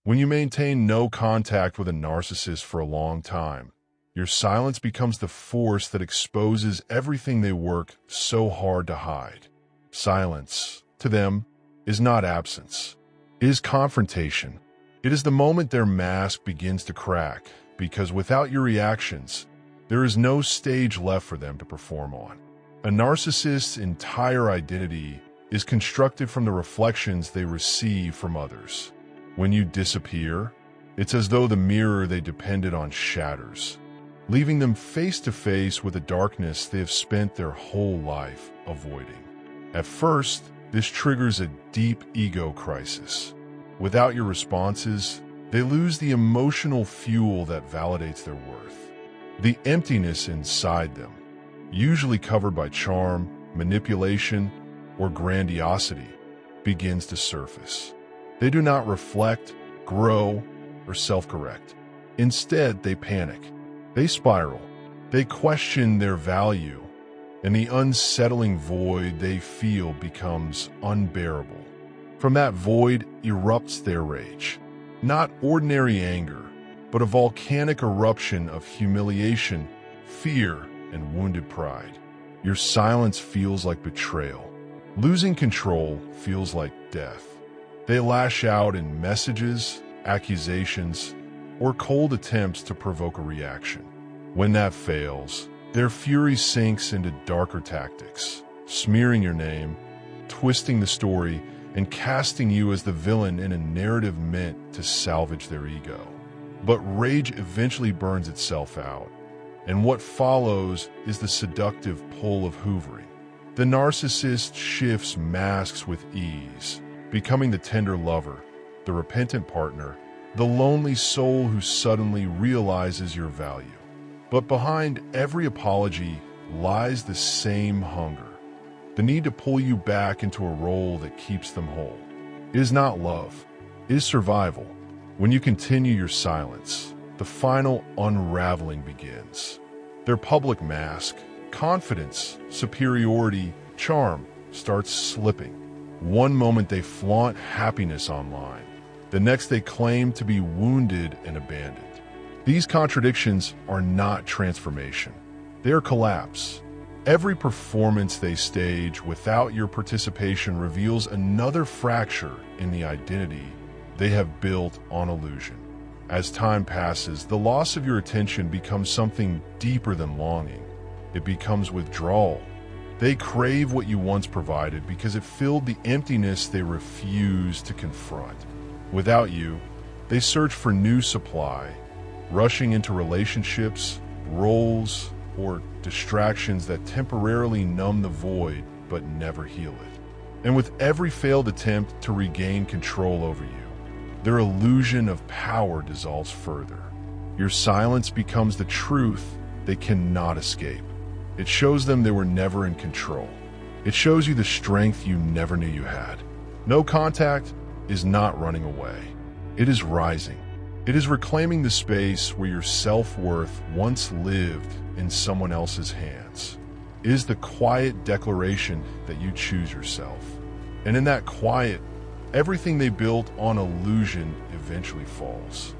When you maintain no contact with a narcissist for a long time, your silence becomes the force that exposes everything they work so hard to hide. Silence, to them, is not absence. It is confrontation. It is the moment their mask begins to crack, because without your reactions, there is no stage left for them to perform on. A narcissist's entire identity is constructed from the reflections they receive from others. When you disappear, it's as though the mirror they depended on shatters, leaving them face to face with a darkness they have spent their whole life avoiding. At first, this triggers a deep ego crisis. Without your responses, they lose the emotional fuel that validates their worth. The emptiness inside them, usually covered by charm, manipulation, or grandiosity, begins to surface. They do not reflect, grow, or self-correct. Instead, they panic. They spiral. They question their value, and the unsettling void they feel becomes unbearable. From that void erupts their rage. Not ordinary anger, but a volcanic eruption of humiliation, fear, and wounded pride. Your silence feels like betrayal. Losing control feels like death. They lash out in messages, accusations, or cold attempts to provoke a reaction. When that fails, their fury sinks into darker tactics, smearing your name, twisting the story, and casting you as the villain in a narrative meant to salvage their ego. But rage eventually burns itself out, and what follows is the seductive pull of hoovering. The narcissist shifts masks with ease, becoming the tender lover, the repentant partner, the lonely soul who suddenly realizes your value. But behind every apology lies the same hunger, the need to pull you back into a role that keeps them whole. It is not love, it is survival. When you continue your silence, the final unraveling begins. Their public mask, confidence, superiority, charm, starts slipping. One moment they flaunt happiness online, the next they claim to be wounded and abandoned. These contradictions are not transformation. They are collapse. Every performance they stage without your participation reveals another fracture in the identity they have built on illusion. As time passes, the loss of your attention becomes something deeper than longing. It becomes withdrawal. They crave what you once provided because it filled the emptiness they refuse to confront. Without you, they search for new supply, rushing into relationships, roles, or distractions that temporarily numb the void but never heal it. And with every failed attempt to regain control over you, their illusion of power dissolves further. Your silence becomes the truth they cannot escape. It shows them they were never in control. It shows you the strength you never knew you had. No contact is not running away. It is rising. It is reclaiming the space where your self-worth once lived in someone else's hands. It is the quiet declaration that you choose yourself. And in that quiet, everything they built on illusion eventually falls.